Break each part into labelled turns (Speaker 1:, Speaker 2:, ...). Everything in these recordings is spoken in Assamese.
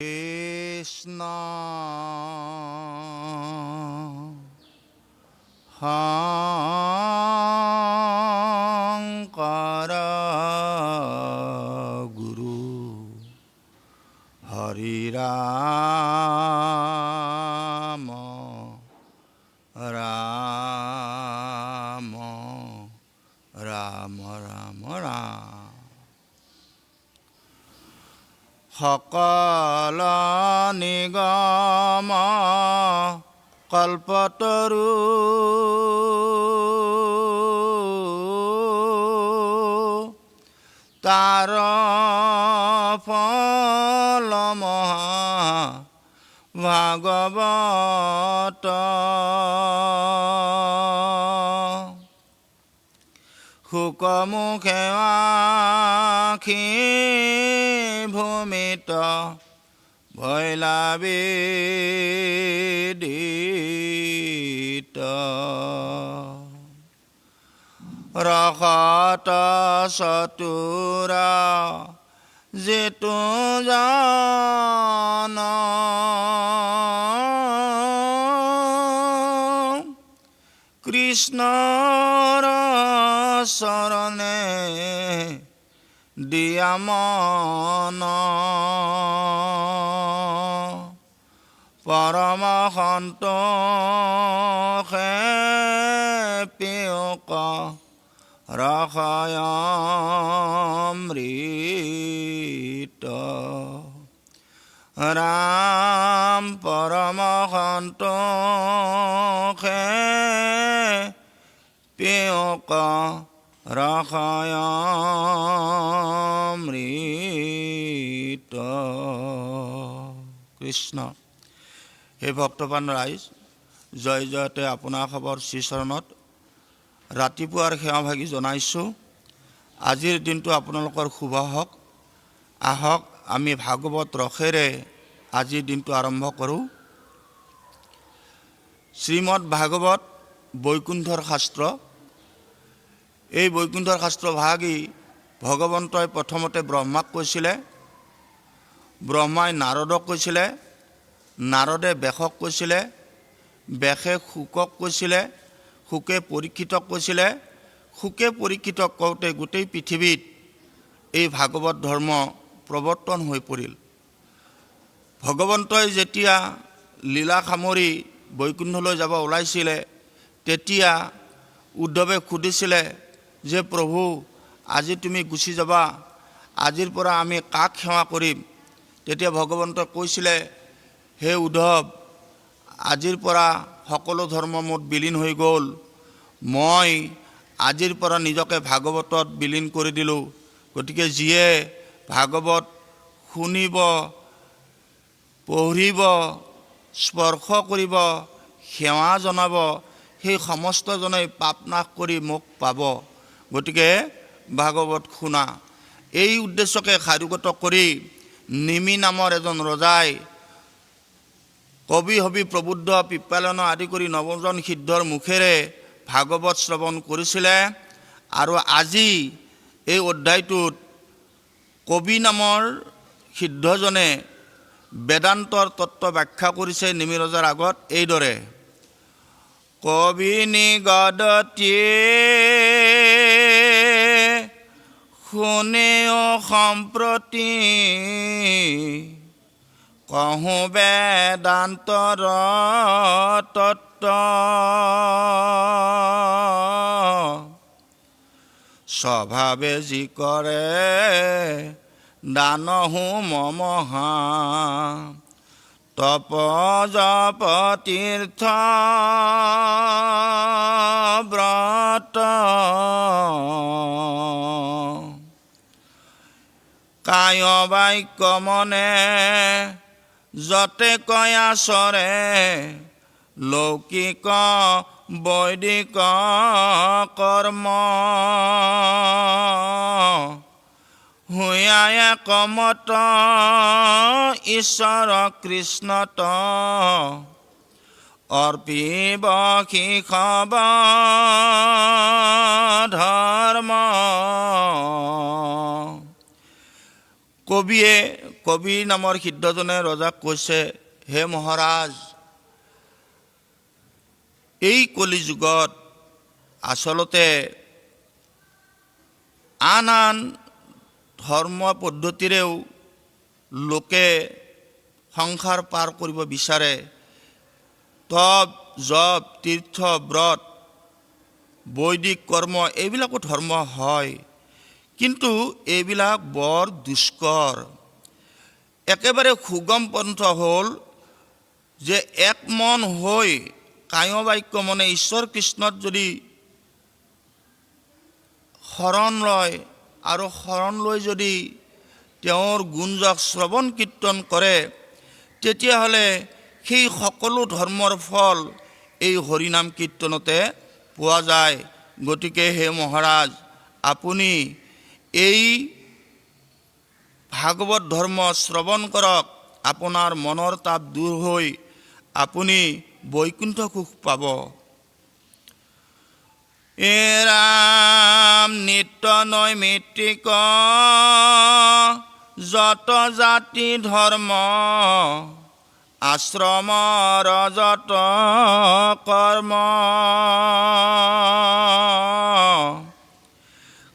Speaker 1: কৃষ্ণ শংকৰ গুৰু হৰি ৰাম ৰাম ৰাম ৰাম ৰাম সকল নিগম কল্পতৰু তাৰ ফল মহা ভাগৱত শুকমুখে আখি ভূমিত ভৈলাবিদিত ৰসত চতুৰ যিটো জন কৃষ্ণৰ চৰণে দিয়া মন পৰম সন্তোষে পিয়ক ৰসয়মৃত ৰাম পৰম সন্তোষে পিয়ক ৰসয়মৃত কৃষ্ণ। হে ভক্তপ্ৰাণ ৰাইজ, জয় জয়তে আপোনাৰ খবৰ শ্ৰীচৰণত ৰাতিপুৱাৰ সেৱাভাগি জনাইছোঁ। আজিৰ দিনটো আপোনালোকৰ শুভ হওক। আহক আমি ভাগৱত ৰসেৰে আজিৰ দিনটো আৰম্ভ কৰোঁ। শ্ৰীমদ ভাগৱত বৈকুণ্ঠৰ শাস্ত্ৰ। এই বৈকুণ্ঠৰ শাস্ত্ৰ ভাগি ভগৱন্তই প্ৰথমতে ব্ৰহ্মাক কৈছিলে, ব্ৰহ্মাই নাৰদক কৈছিলে, নাৰদে ব্যাসক কৈছিলে, ব্যাসে শুকক কৈছিলে, শুকে পৰীক্ষিতক কৈছিলে, শুকে পৰীক্ষিতক কওঁতে গোটেই পৃথিৱীত এই ভাগৱত ধৰ্ম প্ৰৱৰ্তন হৈ পৰিল। ভগৱন্তই যেতিয়া লীলা সামৰি বৈকুণ্ঠলৈ যাব ওলাইছিলে, তেতিয়া উদ্ধৱে সুধিছিলে যে প্ৰভু, আজি তুমি গুচি যাবা, আজিৰ পৰা আমি কাক সেৱা কৰিম? তেতিয়া ভগৱন্তই কৈছিলে, হে উদ্ধৱ, আজিৰ পৰা সকলো ধৰ্ম মোত বিলীন হৈ গ'ল। মই আজিৰ পৰা নিজকে ভাগৱতত বিলীন কৰি দিলোঁ। গতিকে যিয়ে ভাগৱত শুনিব, পঢ়িব, স্পৰ্শ কৰিব, সেৱা জনাব, সেই সমস্তজনেই পাপ নাশ কৰি মোক পাব। গতিকে ভাগৱত শুনা। এই উদ্দেশ্যকে সাৰোগত কৰি নিমি নামৰ এজন ৰজাই কবি হবি প্ৰবুদ্ধ পিপ্পালন আদি কৰি নৱজন সিদ্ধৰ মুখেৰে ভাগৱত শ্ৰৱণ কৰিছিলে। আৰু আজি এই অধ্যায়টোত কবি নামৰ সিদ্ধজনে বেদান্তৰ তত্ত্ব ব্যাখ্যা কৰিছে নিমি ৰজাৰ আগত এইদৰে। কবি নিগদতিয়ে শুনেও সম্প্ৰতি কহোঁ বেদান্তৰ তত্ত্ব স্বভাৱে যি কৰে দানহো মমহা তপ জপ তীৰ্থ ব্ৰত কায় বাক্য মনে যতে কয়া চৰে লৌকিক বৈদিক কৰ্ম হুয়ায় কমত ঈশ্বৰ কৃষ্ণত অৰ্পিব শিখব ধৰ্ম কবি নামৰ সিদ্ধজনে ৰজাক কৈছে, হে মহাৰাজ, এই কলিযুগত আচলতে আন ধৰ্ম পদ্ধতিৰেও লোকে সংসাৰ পাৰ কৰিব বিচাৰে। তপ, জপ, তীৰ্থ, ব্ৰত, বৈদিক কৰ্ম এইবিলাকো ধৰ্ম হয়, কিন্তু এইবিলাক বৰ দুষ্কৰ। একেবাৰে সুগম পন্থ হ'ল যে এক মন হৈ কায় বাক্য মনে ঈশ্বৰ কৃষ্ণত যদি শৰণ লয় আৰু শৰণ লৈ যদি তেওঁৰ গুণজাক শ্ৰৱণ কীৰ্তন কৰে, তেতিয়াহ'লে সেই সকলো ধৰ্মৰ ফল এই হৰিনাম কীৰ্তনতে পোৱা যায়। গতিকে হে মহাৰাজ, আপুনি এই ভাগৱত ধৰ্ম শ্ৰৱণ কৰক, আপোনাৰ মনৰ তাপ দূৰ হৈ আপুনি বৈকুণ্ঠ সুখ পাব। এ ৰাম নিত্য নৈমিত্তিক যত জাতি ধৰ্ম, আশ্ৰমৰ যত কৰ্ম,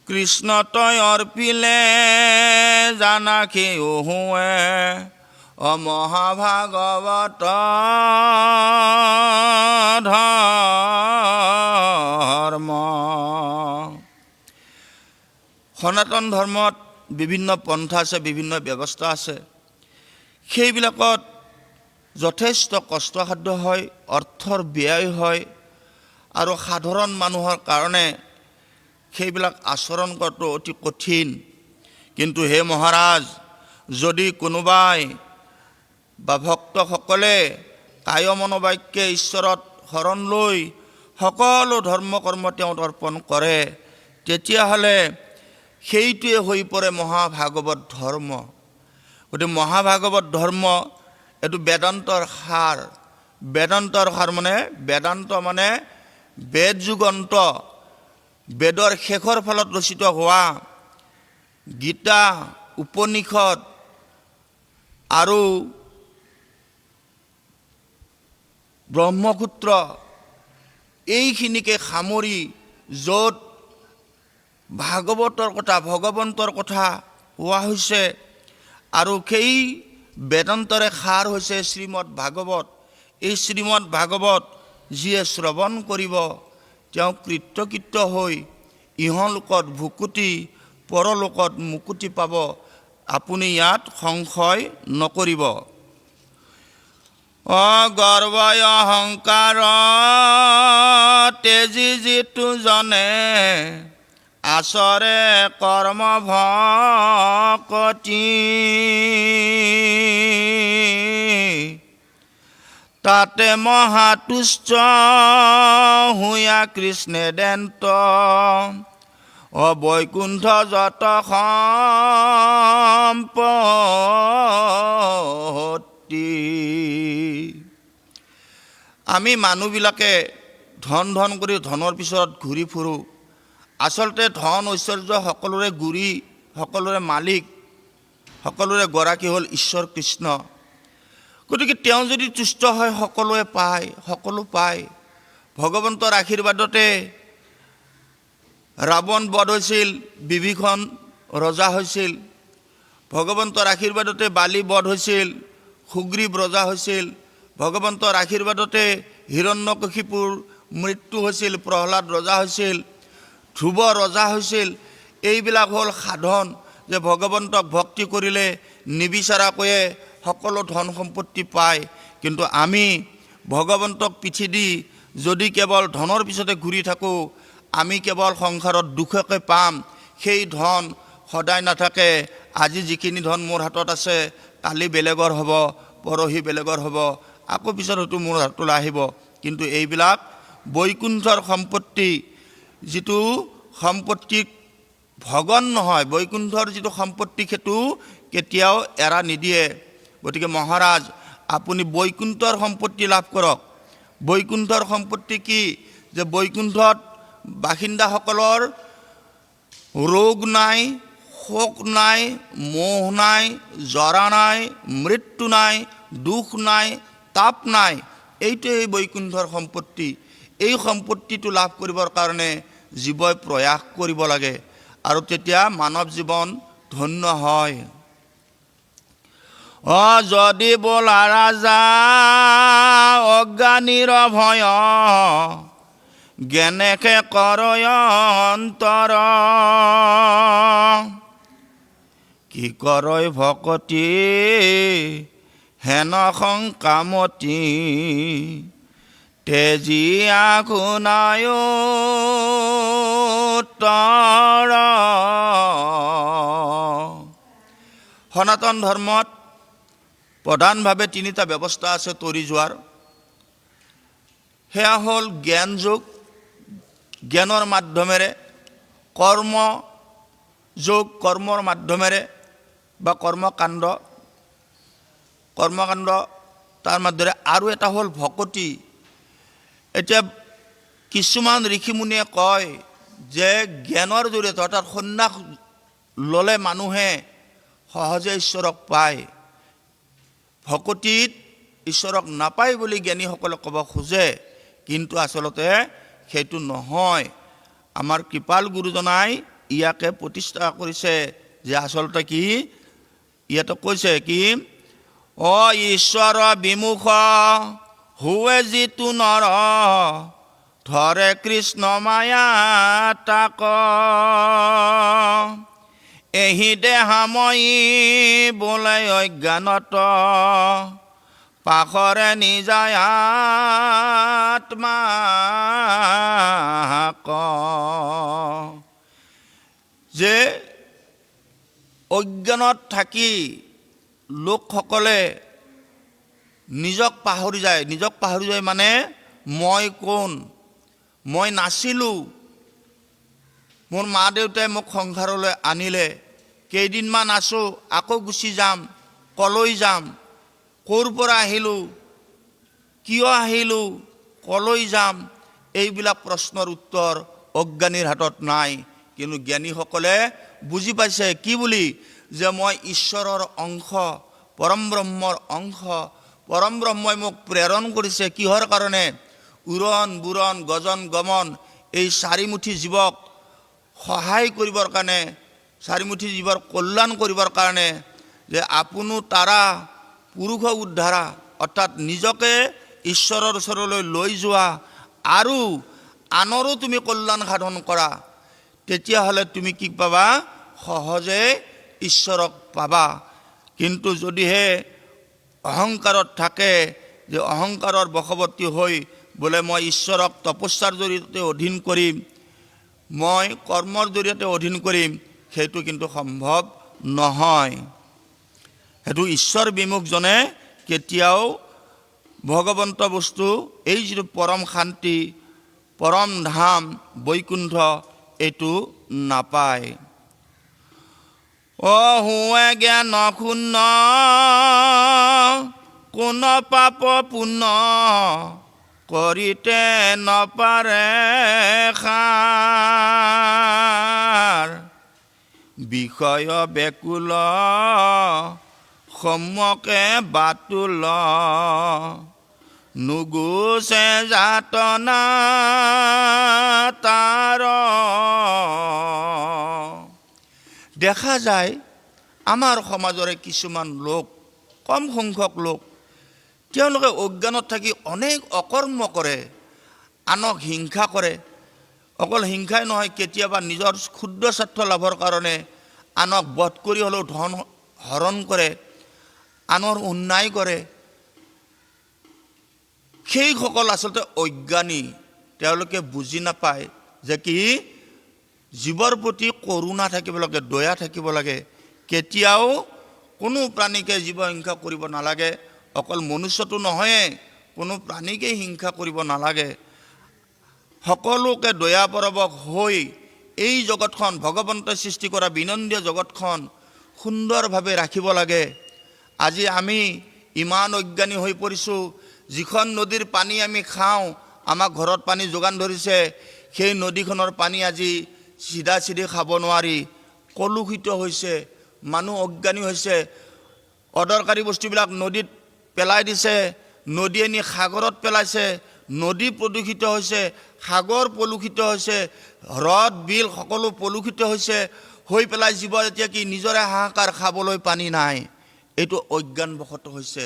Speaker 1: কৃষ্ণ তই অৰ্পিলে জানাকি ওহুৱে, মহাভাগৱত ধৰ্ম। সনাতন ধৰ্মত বিভিন্ন পন্থা আছে, বিভিন্ন ব্যৱস্থা আছে। সেইবিলাকত যথেষ্ট কষ্টসাধ্য হয়, অৰ্থৰ ব্যয় হয়, আৰু সাধাৰণ মানুহৰ কাৰণে সেইবিলাক আচৰণ কৰাটো অতি কঠিন। কিন্তু হে মহাৰাজ, যদি কোনোবাই বা ভক্তসকলে কায় মনোবাক্যে ঈশ্বৰত শৰণ লৈ সকলো ধৰ্ম কৰ্ম তেওঁত অৰ্পণ কৰে, তেতিয়াহ'লে সেইটোৱে হৈ পৰে মহাভাগৱত ধৰ্ম। গতিকে মহাভাগৱত ধৰ্ম এইটো বেদান্তৰ সাৰ। বেদান্তৰ সাৰ মানে, বেদান্ত মানে বেদ যুগন্ত, বেদৰ শেষৰ ফালত ৰচিত হোৱা গীতা, উপনিষদ আৰু ব্ৰহ্মসূত্ৰ এইখিনিকে সামৰি য'ত ভাগৱতৰ কথা, ভগৱন্তৰ কথা কোৱা হৈছে, আৰু সেই বেদান্তৰে সাৰ হৈছে শ্ৰীমদ ভাগৱত। এই শ্ৰীমদ ভাগৱত যিয়ে শ্ৰৱণ কৰিব তেওঁ কৃতকৃত্য হৈ ইহলোকত ভুকুটি, পৰলোকত মুকুতি পাব। আপুনি ইয়াত সংশয় নকৰিব। গৰ্বয় অহংকাৰ তেজি যিটো জনে, আচৰে কৰ্ম ভকতি, তাতে মহাতুষ্ট হুয়া কৃষ্ণে দেন্ত, বৈকুণ্ঠ যত সম্পত্তি। আমি মানুহবিলাকে ধন ধন কৰি ধনৰ পিছত ঘূৰি ফুৰোঁ। আচলতে ধন ঐশ্বৰ্য সকলোৰে গুৰি, সকলোৰে মালিক, সকলোৰে গৰাকী হ'ল ঈশ্বৰ কৃষ্ণ। গতিকে তেওঁ যদি তুষ্ট হয় সকলোৱে পায়, সকলো পায়। ভগৱন্তৰ আশীৰ্বাদতে ৰাৱণ বধ হৈছিল, বিভীষণ ৰজা হৈছিল। ভগৱন্তৰ আশীৰ্বাদতে বালি বধ হৈছিল, সুগ্ৰীৱ ৰজা হৈছিল। ভগৱন্তৰ আশীৰ্বাদতে হিৰণ্যকশিপুৰ মৃত্যু হৈছিল, প্ৰহ্লাদ ৰজা হৈছিল, ধ্ৰুৱ ৰজা হৈছিল। এইবিলাক হ'ল সাধন, যে ভগৱন্তক ভক্তি কৰিলে নিবিচাৰাকৈয়ে সকলো ধন সম্পত্তি পায়। কিন্তু আমি ভগৱন্তক পিঠি দি যদি কেৱল ধনৰ পিছতে ঘূৰি থাকোঁ, আমি কেৱল সংসাৰত দুখকে পাম। সেই ধন সদায় নাথাকে। আজি যিখিনি ধন মোৰ হাতত আছে, কালি বেলেগৰ হ'ব, পৰহি বেলেগৰ হ'ব, আকৌ পিছত হয়তো মোৰ হাতলৈ আহিব। কিন্তু এইবিলাক বৈকুণ্ঠৰ সম্পত্তি, যিটো সম্পত্তিক ভগন নহয়, বৈকুণ্ঠৰ যিটো সম্পত্তি সেইটো কেতিয়াও এৰা নিদিয়ে। গতিকে মহাৰাজ, আপুনি বৈকুণ্ঠৰ সম্পত্তি লাভ কৰক। বৈকুণ্ঠৰ সম্পত্তি কি? যে বৈকুণ্ঠত বাসিন্দাসকলৰ ৰোগ নাই, শোক নাই, মোহ নাই, জৰা নাই, মৃত্যু নাই, দুখ নাই, তাপ নাই। এইটোৱে বৈকুণ্ঠৰ সম্পত্তি। এই সম্পত্তিটো লাভ কৰিবৰ কাৰণে জীৱই প্ৰয়াস কৰিব লাগে আৰু তেতিয়া মানৱ জীৱন ধন্য হয়। যদি বোলা ৰাজা অজ্ঞানীৰ ভয়, জ্ঞানেকে কৰয় অন্তৰ। কি কৰয় ভকতি হেন শংকামতি, তেজিয়া গুণায় উত্তৰ। সনাতন ধৰ্মত প্ৰধানভাৱে তিনিটা ব্যৱস্থা আছে তৰি যোৱাৰ। সেয়া হ'ল জ্ঞান যোগ, জ্ঞানৰ মাধ্যমেৰে, কৰ্ম যোগ, কৰ্মৰ মাধ্যমেৰে বা কৰ্মকাণ্ড তাৰ মাধ্যমেৰে, আৰু এটা হ'ল ভকতি। এতিয়া কিছুমান ঋষিমুনিয়ে কয় যে জ্ঞানৰ জৰিয়তে অৰ্থাৎ সন্ন্যাস ল'লে মানুহে সহজে ঈশ্বৰক পায়, ভকতিত ঈশ্বৰক নাপায় বুলি জ্ঞানীসকলে ক'ব খোজে, কিন্তু আচলতে সেইটো নহয়। আমাৰ কৃপাল গুৰুজনাই ইয়াকে প্ৰতিষ্ঠা কৰিছে যে আচলতে কি, ইয়াতে কৈছে কি, ঈশ্বৰ বিমুখ হুৱে যিটো নৰ, ধৰে কৃষ্ণ মায়া তাক। এহি দেহাময়ী বোলে অজ্ঞানত, পাখৰে নিজায় আত্মাক। যে অজ্ঞানত থাকি লোকসকলে নিজক পাহৰি যায়। নিজক পাহৰি যায় মানে মই কোন, মই নাছিলোঁ, মোৰ মা দেউতাই মোক সংসাৰলৈ আনিলে, কেইদিনমান আছোঁ আকৌ গুচি যাম, কলৈ যাম, ক'ৰ পৰা আহিলোঁ, কিয় আহিলোঁ, কলৈ যাম, এইবিলাক প্ৰশ্নৰ উত্তৰ অজ্ঞানীৰ হাতত নাই। কিন্তু জ্ঞানীসকলে বুজি পাইছে কি বুলি, যে মই ঈশ্বৰৰ অংশ, পৰম ব্ৰহ্মৰ অংশ, পৰম ব্ৰহ্মই মোক প্ৰেৰণ কৰিছে কিহৰ কাৰণে, উৰণ বুৰণ গজন গমন এই চাৰিমুঠি জীৱক সহায় কৰিবৰ কাৰণে, চাৰিমুঠি জীৱৰ কল্যাণ কৰিবৰ কাৰণে, যে আপোনো তাৰা পুৰুষ উদ্ধাৰা, অৰ্থাৎ নিজকে ঈশ্বৰৰ ওচৰলৈ লৈ যোৱা আৰু আনৰো তুমি কল্যাণ সাধন কৰা, তেতিয়াহ'লে তুমি কি পাবা, সহজে ঈশ্বৰক পাবা। কিন্তু যদিহে অহংকাৰত থাকে, যে অহংকাৰৰ বশৱৰ্তী হৈ বোলে মই ঈশ্বৰক তপস্যাৰ জৰিয়তে অধীন কৰিম, মই কৰ্মৰ জৰিয়তে অধীন কৰিম, সেইটো কিন্তু সম্ভৱ নহয়। সেইটো ঈশ্বৰ বিমুখজনে কেতিয়াও ভগৱন্ত বস্তু, এই যিটো পৰম শান্তি, পৰম ধাম বৈকুণ্ঠ, এইটো নাপায়। হুৱে জ্ঞান শূন্য, কোন পাপ পুণ্য, কৰিতে নপাৰে সাৰ। বিষয় বেকুল সম্যকে বাতুল, নুগুছে যাতনা তাৰ। দেখা যায় আমাৰ সমাজৰে কিছুমান লোক, কম সংখ্যক লোক, তেওঁলোকে অজ্ঞানত থাকি অনেক অকৰ্ম কৰে, আনক হিংসা কৰে। অকল হিংসাই নহয়, কেতিয়াবা নিজৰ ক্ষুদ্ৰ স্বাৰ্থ লাভৰ কাৰণে আনক বধ কৰি হ'লেও ধন হৰণ কৰে, আনৰ অন্যায় কৰে। সেইসকল আচলতে অজ্ঞানী। তেওঁলোকে বুজি নাপায় যে কি, জীৱৰ প্ৰতি কৰুণা থাকিব লাগে, দয়া থাকিব লাগে। কেতিয়াও কোনো প্ৰাণীকে জীৱ হিংসা কৰিব নালাগে। অকল মনুষ্যটো নহয়ে, কোনো প্ৰাণীকে হিংসা কৰিব নালাগে। সকলোকে দয়াপৰৱশ হৈ এই জগতখন, ভগৱন্তই সৃষ্টি কৰা বিনন্দীয় জগতখন সুন্দৰভাৱে ৰাখিব লাগে। আজি আমি ইমান অজ্ঞানী হৈ পৰিছোঁ, যিখন নদীৰ পানী আমি খাওঁ, আমাক ঘৰত পানী যোগান ধৰিছে, সেই নদীখনৰ পানী আজি চিধা চিধি খাব নোৱাৰি, কলুষিত হৈছে, মানুহ অজ্ঞানী হৈছে, অদৰকাৰী বস্তুবিলাক নদীত পেলাই দিছে, নদীয়ে নি সাগৰত পেলাইছে, নদী প্ৰদূষিত হৈছে, সাগৰ পলুষিত হৈছে, হ্ৰদ বিল সকলো পলুষিত হৈছে, হৈ পেলাই জীৱ এতিয়া কি নিজৰে হাহাকাৰ, খাবলৈ পানী নাই। এইটো অজ্ঞানবশত হৈছে,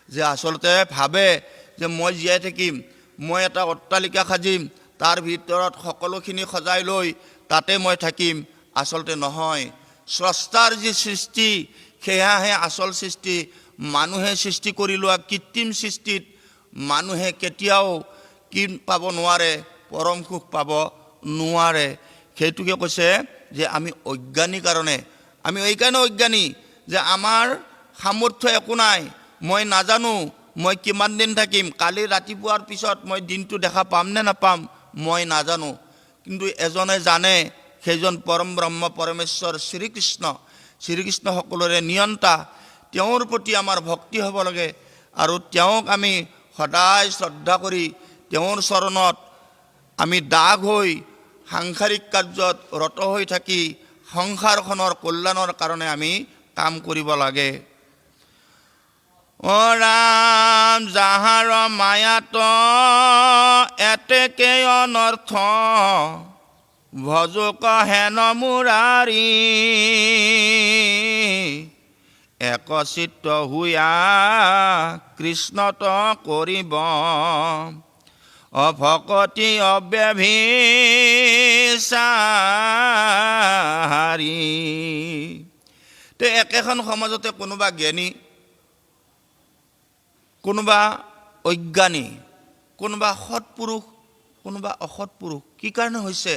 Speaker 1: যে আচলতে ভাবে যে মই জীয়াই থাকিম, মই এটা অট্টালিকা সাজিম, তাৰ ভিতৰত সকলোখিনি সজাই লৈ তাতে মই থাকিম। আচলতে নহয়, স্ৰষ্টাৰ যি সৃষ্টি সেয়াহে আচল সৃষ্টি। মানুহে সৃষ্টি কৰি লোৱা কৃত্ৰিম সৃষ্টিত মানুহে কেতিয়াও কি পাব নোৱাৰে, পৰম সুখ পাব নোৱাৰে। সেইটোকে কৈছে যে আমি অজ্ঞানী কাৰণে, আমি এইকাৰণে অজ্ঞানী যে আমাৰ সামৰ্থ্য একো নাই, মই নাজানো মই কিমান দিন থাকিম, কালি ৰাতিপুৱাৰ পিছত মই দিনটো দেখা পাম নে নাপাম মই নাজানো। কিন্তু এজনে জানে, সেইজন পৰম ব্ৰহ্ম পৰমেশ্বৰ শ্ৰীকৃষ্ণ। শ্ৰীকৃষ্ণ সকলোৰে নিয়ন্তা, তেওঁৰ প্ৰতি আমাৰ ভক্তি হ'ব লাগে আৰু তেওঁক আমি সদায় শ্ৰদ্ধা কৰি তেওঁৰ চৰণত আমি দাগ হৈ সাংসাৰিক কাৰ্যত ৰত হৈ থাকি সংসাৰখনৰ কল্যাণৰ কাৰণে আমি কাম কৰিব লাগে। অ ৰাম যাহাৰ মায়াত এতেকে অনৰ্থ, ভজুক হেন মুৰাৰী, একচিত্ত হুয়া কৃষ্ণত কৰিব, অভকতি অব্যভিচাৰী। তে একেখন সমাজতে কোনোবা জ্ঞানী, কোনোবা অজ্ঞানী, কোনোবা সৎপুৰুষ, কোনোবা অসৎপুৰুষ। কি কাৰণে হৈছে?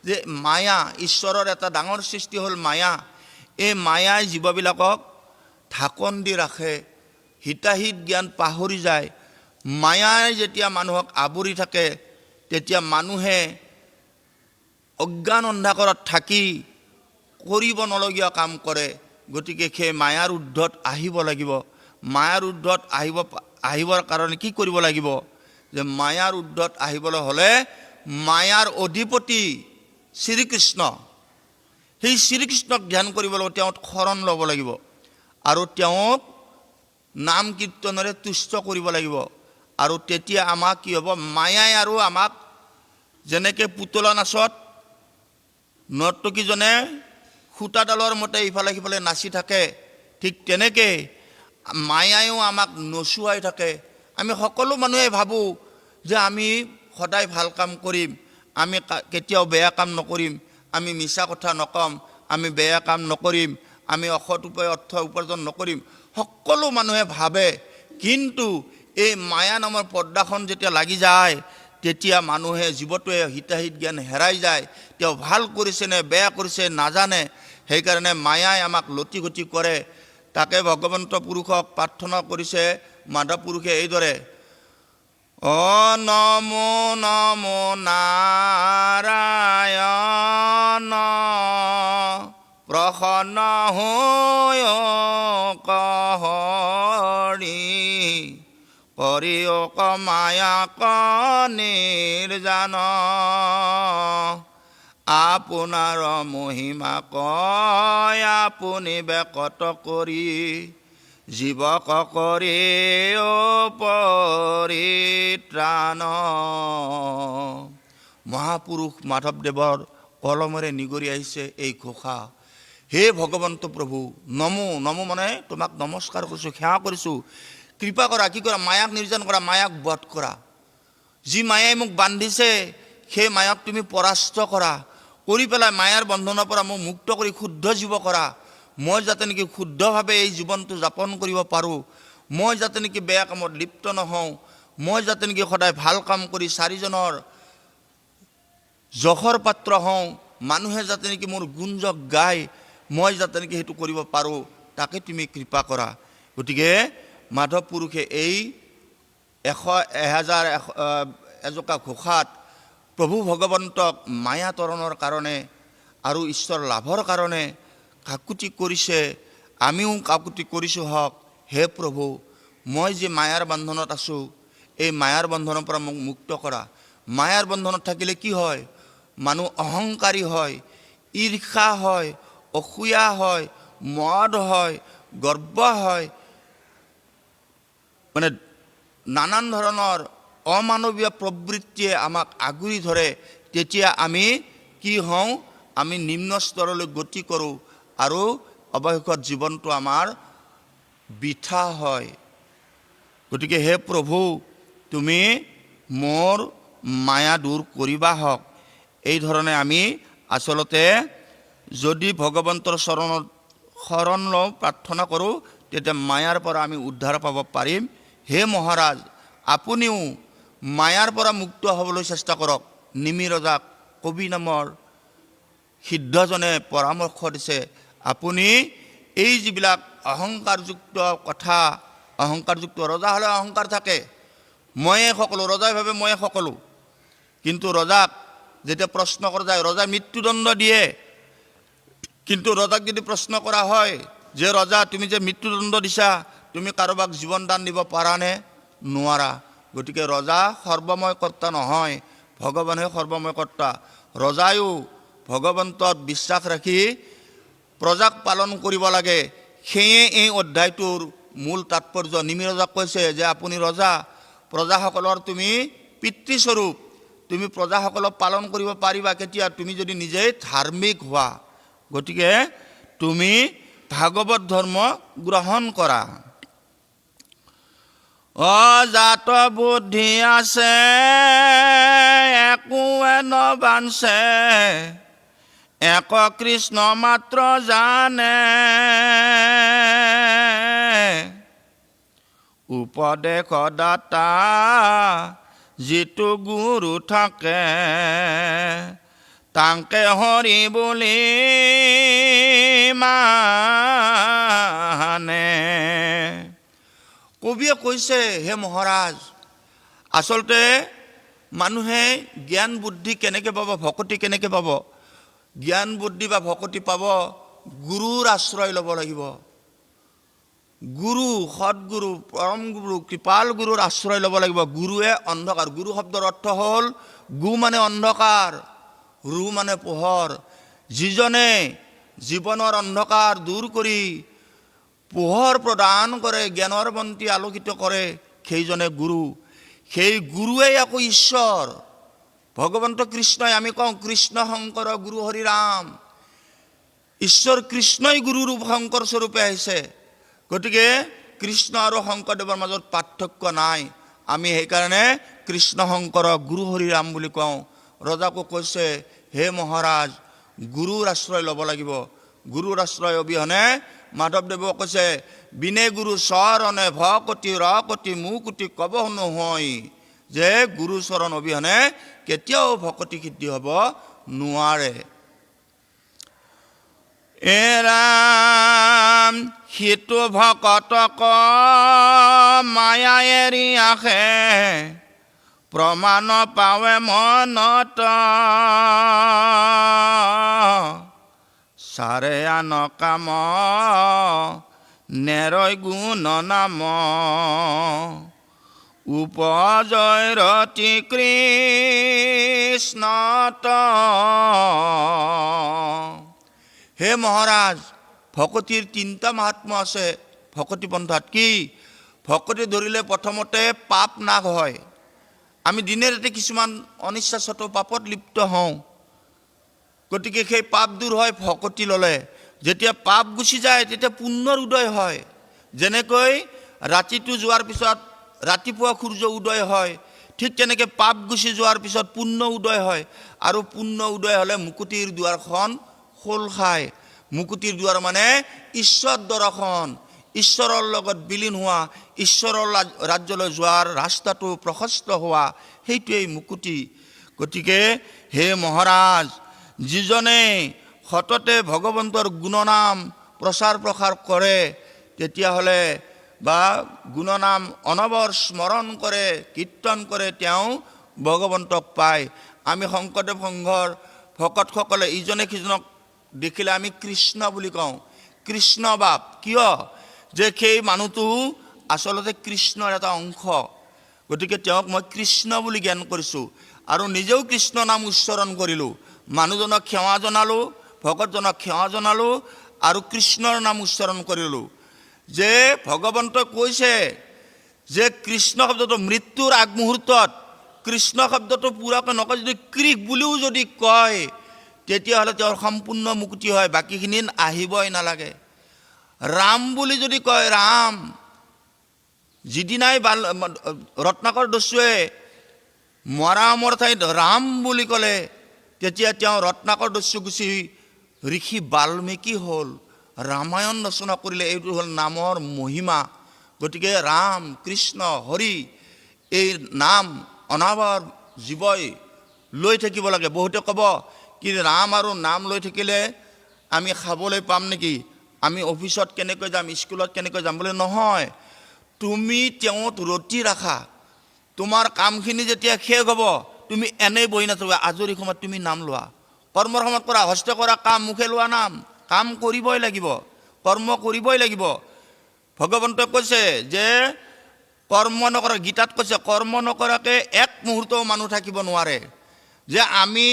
Speaker 1: যে মায়া, ঈশ্বৰৰ এটা ডাঙৰ সৃষ্টি হ'ল মায়া। এই মায়াই জীৱবিলাকক ঢাকন দি ৰাখে, হিতাহিত জ্ঞান পাহৰি যায়। মায়াই যেতিয়া মানুহক আৱৰি থাকে, তেতিয়া মানুহে অজ্ঞান অন্ধকাৰত থাকি কৰিব নলগীয়া কাম কৰে। গতিকে সেই মায়াৰ ঊৰ্ধত আহিব লাগিব। মায়াৰ ঊৰ্ধত আহিবৰ কাৰণে কি কৰিব লাগিব? যে মায়াৰ ঊৰ্ধত আহিবলৈ হ'লে মায়াৰ অধিপতি শ্ৰীকৃষ্ণ, সেই শ্ৰীকৃষ্ণক ধ্যান কৰিব লাগিব, তেওঁক শৰণ ল'ব লাগিব আৰু তেওঁক নাম কীৰ্তনেৰে তুষ্ট কৰিব লাগিব। আৰু তেতিয়া আমাক কি হ'ব? মায়াই আৰু আমাক যেনেকৈ পুতলা নাচত নৰ্তকীজনে সূতাডালৰ মতে ইফালে সিফালে নাচি থাকে, ঠিক তেনেকৈ মায়ায়ো আমাক নচুৱাই থাকে। আমি সকলো মানুহে ভাবোঁ যে আমি সদায় ভাল কাম কৰিম, আমি কেতিয়াও বেয়া কাম নকৰিম, আমি মিছা কথা নকম, আমি বেয়া কাম নকৰিম, আমি অসৎ উপায় অৰ্থ উপাৰ্জন নকৰিম, সকলো মানুহে ভাবে। কিন্তু এই মায়া নামৰ পৰ্দাখন যেতিয়া লাগি যায়, তেতিয়া মানুহে জীৱটোৱে হিতাহিত জ্ঞান হেৰাই যায়। তেওঁ ভাল কৰিছে নে বেয়া কৰিছে নাজানে। সেইকাৰণে মায়াই আমাক লটি ঘটি কৰে। তাকে ভগৱন্ত পুৰুষক প্ৰাৰ্থনা কৰিছে মাধৱ পুৰুষে এইদৰে, অ নমো নমো নাৰায়ণ, প্ৰসন্ন হৈ কহৰি, কৰিয়ক মায়াক নিৰ্জান, আপোনাৰ মহিমা কয় আপুনি বেকত কৰি, জীৱক কৰি পৰিত্ৰাণ। মহাপুৰুষ মাধৱদেৱৰ কলমেৰে নিগৰি আহিছে এই ঘোষা, হে ভগৱন্ত প্ৰভু নমো। নমো মানে তোমাক নমস্কাৰ কৰিছোঁ, সেৱা কৰিছোঁ, কৃপা কৰা। কি কৰা? মায়াক নিৰ্জন কৰা, মায়াক বধ কৰা। যি মায়াই মোক বান্ধিছে সেই মায়াক তুমি পৰাস্ত কৰা, কৰি পেলাই মায়াৰ বন্ধনৰ পৰা মোক মুক্ত কৰি শুদ্ধ জীৱ কৰা। মই যাতে নেকি শুদ্ধভাৱে এই জীৱনটো যাপন কৰিব পাৰোঁ, মই যাতে নেকি বেয়া কামত লিপ্ত নহওঁ, মই যাতে নেকি সদায় ভাল কাম কৰি চাৰিজনৰ যশৰ পাত্ৰ হওঁ, মানুহে যাতে নেকি মোৰ গুঞ্জক গায়, মই যাতে নেকি সেইটো কৰিব পাৰোঁ, তাকে তুমি কৃপা কৰা। গতিকে মাধৱ পুৰুষে এই এজোকা ঘোষাত প্ৰভু ভগৱন্তক মায়া তৰণৰ কাৰণে আৰু ঈশ্বৰ লাভৰ কাৰণে কাকুতি কৰিছে। আমিও কাকুতি কৰিছোঁ হওক। হে প্ৰভু, মই যে মায়াৰ বন্ধনত আছোঁ, এই মায়াৰ বন্ধনৰ পৰা মোক মুক্ত কৰা। মায়াৰ বন্ধনত থাকিলে কি হয়? মানুহ অহংকাৰী হয়, ঈৰ্ষা হয়, অসূয়া হয়, মদ হয়, গৰ্ব হয়, মানে নানান ধৰণৰ অমানৱীয় প্ৰবৃত্তিয়ে আমাক আগুৰি ধৰে, তেতিয়া আমি কি হওঁ? আমি নিম্ন স্তৰলৈ গতি কৰোঁ আৰু অৱশেষত জীৱনটো আমাৰ বৃথা হয়। গতিকে হে প্ৰভু, তুমি মোৰ মায়া দূৰ কৰিবা হওক। এই ধৰণে আমি আচলতে যদি ভগৱন্তৰ চৰণত শৰণ লওঁ, প্ৰাৰ্থনা কৰোঁ, তেতিয়া মায়াৰ পৰা আমি উদ্ধাৰ পাব পাৰিম। হে মহাৰাজ, আপুনিও মায়াৰ পৰা মুক্ত হ'বলৈ চেষ্টা কৰক। নিমি ৰজাক কবি নামৰ সিদ্ধজনে পৰামৰ্শ দিছে, আপুনি এই যিবিলাক অহংকাৰযুক্ত কথা, অহংকাৰযুক্ত, ৰজা হ'লে অহংকাৰ থাকে, ময়ে সকলো, ৰজাই ভাবে ময়ে সকলো। কিন্তু ৰজাক যেতিয়া প্ৰশ্ন কৰা যায়, ৰজাই মৃত্যুদণ্ড দিয়ে। কিন্তু ৰজাক যদি প্ৰশ্ন কৰা হয় যে ৰজা, তুমি যে মৃত্যুদণ্ড দিছা, তুমি কাৰোবাক জীৱন দান দিব পাৰানে? নোৱাৰা। গতিকে ৰজা সৰ্বময় কৰ্তা নহয়, ভগৱানহে সৰ্বময় কৰ্তা। ৰজায়ো ভগৱন্তত বিশ্বাস ৰাখি প্ৰজাক পালন কৰিব লাগে। সেয়ে এই অধ্যায়টোৰ মূল তাৎপৰ্য। নিমি ৰজাক কৈছে যে আপুনি ৰজা, প্ৰজাসকলৰ তুমি পিতৃস্বৰূপ, তুমি প্ৰজাসকলক পালন কৰিব পাৰিবা কেতিয়া? তুমি যদি নিজেই ধাৰ্মিক হোৱা। গতিকে তুমি ভাগৱত ধৰ্ম গ্ৰহণ কৰা। অজাত বুদ্ধি আছে একোৱে নবাঞ্চে, এক কৃষ্ণ মাত্ৰ জানে, উপদেশ দাতা যিটো গুৰু থাকে, তাকে হৰি বুলি মানে। কবিয়ে কৈছে, হে মহাৰাজ, আচলতে মানুহে জ্ঞান বুদ্ধি কেনেকৈ পাব, ভকতি কেনেকৈ পাব? জ্ঞান বুদ্ধি বা ভকতি পাব গুৰুৰ আশ্ৰয় ল'ব লাগিব। গুৰু, সৎগুৰু, পৰম গুৰু, কৃপাল গুৰুৰ আশ্ৰয় ল'ব লাগিব। গুৰুৱে অন্ধকাৰ, গুৰু শব্দৰ অৰ্থ হ'ল গু মানে অন্ধকাৰ, ৰু মানে পোহৰ। যিজনে জীৱনৰ অন্ধকাৰ দূৰ কৰি পোহৰ প্ৰদান কৰে, জ্ঞানৰ বন্তি আলোকিত কৰে, সেইজনে গুৰু। সেই গুৰুৱেই আকৌ ঈশ্বৰ, ভগৱন্ত কৃষ্ণই। আমি কওঁ কৃষ্ণ শংকৰ গুৰু হৰি ৰাম। ঈশ্বৰ কৃষ্ণই গুৰুৰূপ শংকৰ স্বৰূপে আহিছে। গতিকে কৃষ্ণ আৰু শংকৰদেৱৰ মাজত পাৰ্থক্য নাই। আমি সেইকাৰণে কৃষ্ণ শংকৰ গুৰু হৰি ৰাম বুলি কওঁ। ৰজাকো কৈছে, হে মহাৰাজ, গুৰুৰ আশ্ৰয় ল'ব লাগিব। গুৰুৰ আশ্ৰয় অবিহনে, মাধৱদেৱে কৈছে, বিনে গুৰু চৰণে ভকতি ৰকতি মুকুতি কব নহয়, যে গুৰু চৰণ অবিহনে কেতিয়াও ভকতি সিদ্ধি হ'ব নোৱাৰে। এৰাম সিটো ভকতক মায়া এৰি আহে, প্ৰমাণ পাৱে মনত, চাৰে আন কাম নেৰয় গুণ নাম, উপজয় ৰতি কৃষ্ণত। হে মহাৰাজ, ভকতিৰ তিনিটা মাহাত্ম্য আছে ভকতি পন্থাত। কি? ভকতি ধৰিলে প্ৰথমতে পাপ নাশ হয়। আমি দিনে ৰাতি কিছুমান অনিচ্ছাসত পাপত লিপ্ত হওঁ। গতিকে সেই পাপ দূৰ হয় ভকতি ল'লে। যেতিয়া পাপ গুচি যায়, তেতিয়া পুণ্যৰ উদয় হয়। যেনেকৈ ৰাতিটো যোৱাৰ পিছত ৰাতিপুৱা সূৰ্য উদয় হয়, ঠিক তেনেকৈ পাপ গুচি যোৱাৰ পিছত পুণ্য উদয় হয়। আৰু পুণ্য উদয় হ'লে মুকুতিৰ দুৱাৰখন খোল খায়। মুকুতিৰ দুৱাৰ মানে ঈশ্বৰ দৰ্শন, ঈশ্বৰৰ লগত বিলীন হোৱা, ঈশ্বৰৰ ৰাজ্যলৈ যোৱাৰ ৰাস্তাটো প্ৰশস্ত হোৱা, সেইটোৱেই মুকুতি। গতিকে হে মহাৰাজ, যিজনে সততে ভগৱন্তৰ গুণনাম প্ৰচাৰ প্ৰসাৰ কৰে, তেতিয়াহ'লে বা গুণনাম অনবৰ স্মৰণ কৰে, কীৰ্তন কৰে, তেওঁ ভগৱন্তক পায়। আমি শংকৰদেৱ সংঘৰ ভকতসকলে ইজনে সিজনক দেখিলে আমি কৃষ্ণ বুলি কওঁ। কৃষ্ণ বাপ কিয়? যে সেই মানুহটো আচলতে কৃষ্ণৰ এটা অংশ। গতিকে তেওঁক মই কৃষ্ণ বুলি জ্ঞান কৰিছোঁ আৰু নিজেও কৃষ্ণ নাম উচ্চাৰণ কৰিলোঁ। মানুহজনক সেৱা জনালোঁ, ভকতজনক সেৱা জনালোঁ আৰু কৃষ্ণৰ নাম উচ্চাৰণ কৰিলোঁ। যে ভগৱন্তই কৈছে যে কৃষ্ণ শব্দটো মৃত্যুৰ আগমুহূৰ্তত কৃষ্ণ শব্দটো পূৰাকৈ নকয়, যদি কৃষ বুলিও যদি কয় তেতিয়াহ'লে তেওঁৰ সম্পূৰ্ণ মুক্তি হয়, বাকীখিনি আহিবই নালাগে। ৰাম বুলি যদি কয়, ৰাম, যিদিনাই ৰত্নাকৰ দস্যুৱে মৰামৰ ঠাইত ৰাম বুলি ক'লে তেতিয়া তেওঁ ৰত্নাকৰ দস্যু গুচি ঋষি বাল্মীকি হ'ল, ৰামায়ণ ৰচনা কৰিলে। এইটো হ'ল নামৰ মহিমা। গতিকে ৰাম, কৃষ্ণ, হৰি এই নাম অনাবাৰ জীৱই লৈ থাকিব লাগে। বহুতে ক'ব কি ৰাম আৰু নাম লৈ থাকিলে আমি খাবলৈ পাম নেকি, আমি অফিচত কেনেকৈ যাম, স্কুলত কেনেকৈ যাম বুলি। নহয়, তুমি তেওঁত ৰতি ৰাখা। তোমাৰ কামখিনি যেতিয়া শেষ হ'ব তুমি এনেই বহি নাথাকিবা, আজৰি সময়ত তুমি নাম লোৱা। কৰ্মৰ সময়ত কৰা, হস্তে কৰা কাম, মুখে লোৱা নাম। কাম কৰিবই লাগিব, কৰ্ম কৰিবই লাগিব। ভগৱন্তই কৈছে যে কৰ্ম নকৰা, গীতাত কৈছে কৰ্ম নকৰাকৈ এক মুহূৰ্তও মানুহ থাকিব নোৱাৰে। যে আমি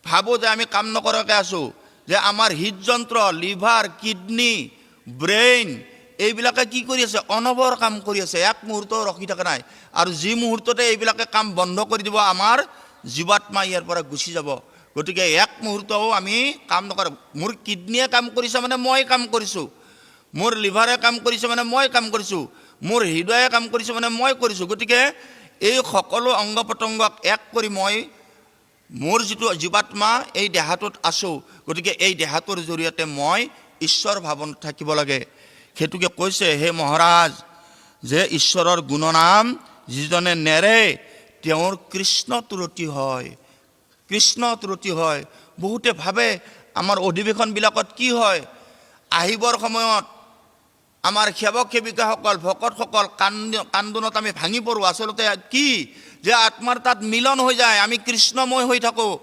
Speaker 1: ভাবোঁ যে আমি কাম নকৰাকৈ আছোঁ, যে আমাৰ হৃদযন্ত্ৰ, লিভাৰ, কিডনী, ব্ৰেইন এইবিলাকে কি কৰি আছে, অনবৰ কাম কৰি আছে, এক মুহূৰ্তও ৰখি থকা নাই। আৰু যি মুহূৰ্ততে এইবিলাকে কাম বন্ধ কৰি দিব আমাৰ জীৱাত্মা ইয়াৰ পৰা গুচি যাব। গতিকে এক মুহূৰ্তও আমি কাম নকৰোঁ। মোৰ কিডনীয়ে কাম কৰিছে মানে মই কাম কৰিছোঁ, মোৰ লিভাৰে কাম কৰিছে মানে মই কাম কৰিছোঁ, মোৰ হৃদয়ে কাম কৰিছে মানে মই কৰিছোঁ। গতিকে এই সকলো অংগ প্ৰত্যংগক এক কৰি মই মোৰ যিটো জীৱাত্মা এই দেহাটোত আছোঁ, গতিকে এই দেহাটোৰ জৰিয়তে মই ঈশ্বৰ ভাৱন থাকিব লাগে। সেইটোকে কৈছে হে মহাৰাজ যে ঈশ্বৰৰ গুণনাম যিজনে নেৰে তেওঁৰ কৃষ্ণ তুৰতি হয়, কৃষ্ণ তুৰতি হয়। বহুতে ভাবে আমাৰ অধিৱেশনবিলাকত কি হয়, আহিবৰ সময়ত আমাৰ সেৱক সেৱিকাসকল, ভকতসকল কান্দোনত আমি ভাঙি পৰোঁ। আচলতে কি যে আত্মাৰ তাত মিলন হৈ যায়, আমি কৃষ্ণময় হৈ থাকোঁ।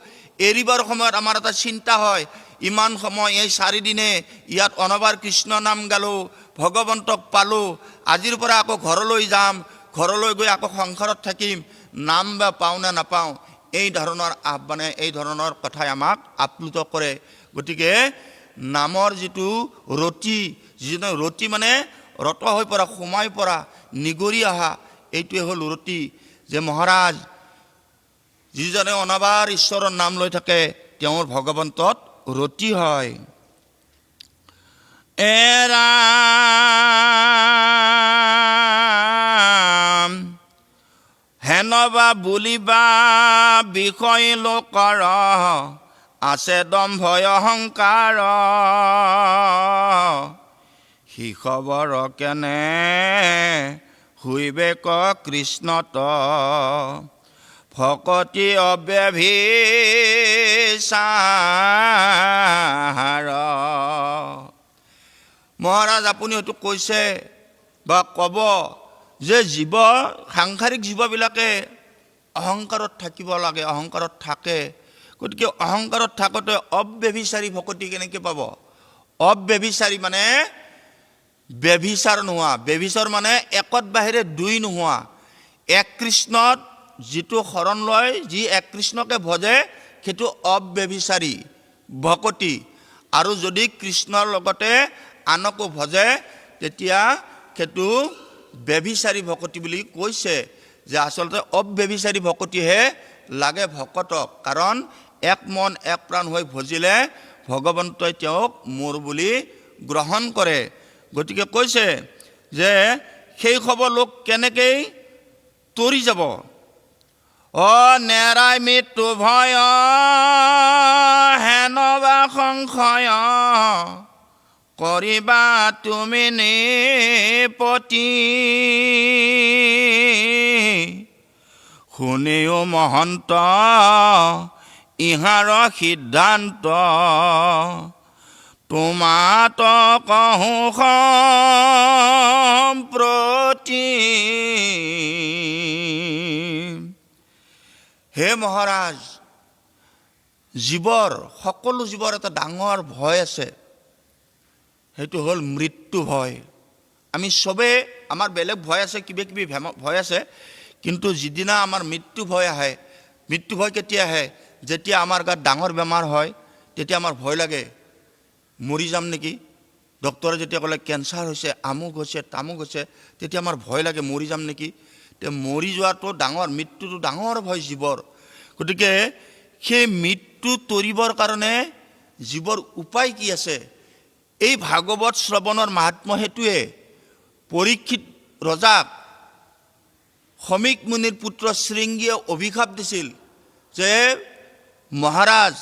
Speaker 1: এৰিবৰ সময়ত আমাৰ এটা চিন্তা হয়, ইমান সময় এই 4 দিনে ইয়াত অনবাৰ কৃষ্ণ নাম গালোঁ, ভগৱন্তক পালোঁ, আজিৰ পৰা আকৌ ঘৰলৈ যাম, ঘৰলৈ গৈ আকৌ সংসাৰত থাকিম, নাম বা পাওঁ নে নাপাওঁ, এই ধৰণৰ আহ্বানে, এই ধৰণৰ কথাই আমাক আপ্লুত কৰে। গতিকে নামৰ যিটো ৰতি, যিজনে ৰতি মানে ৰত হৈ পৰা, সোমাই পৰা, নিগৰি অহা, এইটোৱে হ'ল ৰতি। যে মহাৰাজ যিজনে অনাবাৰ ঈশ্বৰৰ নাম লৈ থাকে তেওঁৰ ভগৱন্তত ৰতি হয়। এৰাম হেনবা বুলিবা বিষয় লোকৰ আছে দম্ভয় অহংকাৰ, সি খবৰ কেনে হুইবে ক কৃষ্ণত ভকতি অব্যভিচাৰ। মহাৰাজ আপুনি হয়তো কৈছে বা ক'ব যে সাংসাৰিক জীৱবিলাকে অহংকাৰত থাকিব লাগে, অহংকাৰত থাকে। গতিকে অহংকাৰত থাকোঁতে অব্যভিচাৰী ভকতি কেনেকৈ পাব? অব্যভিচাৰী মানে ব্যভিচাৰ নোহোৱা, ব্যভিচাৰ মানে একত বাহিৰে দুই নোহোৱা। এক কৃষ্ণত যিটো শৰণ লয়, যি এক কৃষ্ণকে ভজে সেইটো অব্যভিচাৰী ভকতি। আৰু যদি কৃষ্ণৰ লগতে আনকো ভজে তেতিয়া সেইটো ব্যভিচাৰী ভকতি বুলি কৈছে। যে আচলতে অব্যভিচাৰী ভকতিহে লাগে ভকতক, কাৰণ এক মন এক প্ৰাণ হৈ ভজিলে ভগৱন্তই তেওঁক মোৰ বুলি গ্ৰহণ কৰে। গতিকে কৈছে যে সেই খবৰ লোক কেনেকৈ তৰি যাব। নেৰাই মৃত্যু ভয় হেনবা সংশয়, কৰিবা তুমি নিপতি, শুনিও মহন্ত ইহাৰ সিদ্ধান্ত, তোমাত কহো সম্প্ৰতি। হে মহাৰাজ, সকলো জীৱৰ এটা ডাঙৰ ভয় আছে, সেইটো হ'ল মৃত্যু ভয়। আমি চবে আমাৰ বেলেগ ভয় আছে, কিবা কিবি ভয় আছে, কিন্তু যিদিনা আমাৰ মৃত্যু ভয় আহে, মৃত্যু ভয় কেতিয়া আহে? যেতিয়া আমাৰ গাত ডাঙৰ বেমাৰ হয় তেতিয়া আমাৰ ভয় লাগে, মৰি যাম নেকি। ডক্টৰে যেতিয়া ক'লে কেঞ্চাৰ হৈছে, আমুক হৈছে, তামুক হৈছে, তেতিয়া আমাৰ ভয় লাগে, মৰি যাম নেকি। এতিয়া মৰি যোৱাটো ডাঙৰ, মৃত্যুটো ডাঙৰ ভয় জীৱৰ। গতিকে সেই মৃত্যু তৰিবৰ কাৰণে জীৱৰ উপায় কি আছে? এই ভাগৱত শ্ৰৱণৰ মাহাত্ম্য সেইটোৱে। পৰীক্ষিত ৰজাক সমীক মুনিৰ পুত্ৰ শৃংগীয়ে অভিশাপ দিছিল যে মহাৰাজ,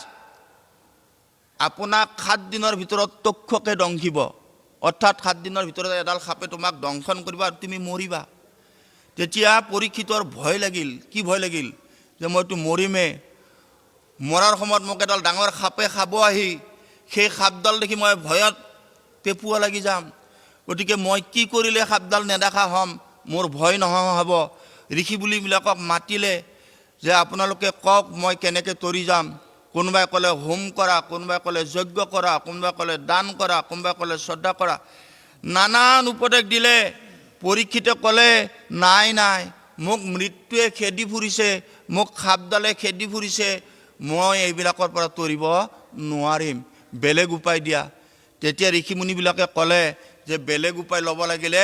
Speaker 1: আপোনাক 7 দিনৰ ভিতৰত তক্ষকে দংশিব, অৰ্থাৎ 7 দিনৰ ভিতৰত এডাল সাপে তোমাক দংশন কৰিব আৰু তুমি মৰিবা। তেতিয়া পৰীক্ষিতৰ ভয় লাগিল। কি ভয় লাগিল? যে মইতো মৰিমেই, মৰাৰ সময়ত মোক এডাল ডাঙৰ সাপে খাব আহি, সেই সাপডাল দেখি মই ভয়ত পেপুৱা লাগি যাম। গতিকে মই কি কৰিলে সাপডাল নেদেখা হ'ম, মোৰ ভয় নোহোৱা হ'ব। ঋষি বুলিবিলাকক মাতিলে যে আপোনালোকে কওক মই কেনেকৈ তৰি যাম। কোনোবাই ক'লে হোম কৰা, কোনোবাই ক'লে যজ্ঞ কৰা, কোনোবাই ক'লে দান কৰা, কোনোবাই ক'লে শ্ৰদ্ধা কৰা, নানান উপদেশ দিলে। পৰীক্ষিতে ক'লে নাই নাই, মোক মৃত্যুৱে খেদি ফুৰিছে, মোক সাপডালে খেদি ফুৰিছে, মই এইবিলাকৰ পৰা তৰিব নোৱাৰিম, বেলেগ উপায় দিয়া। তেতিয়া ঋষিমুনিবিলাকে ক'লে যে বেলেগ উপায় ল'ব লাগিলে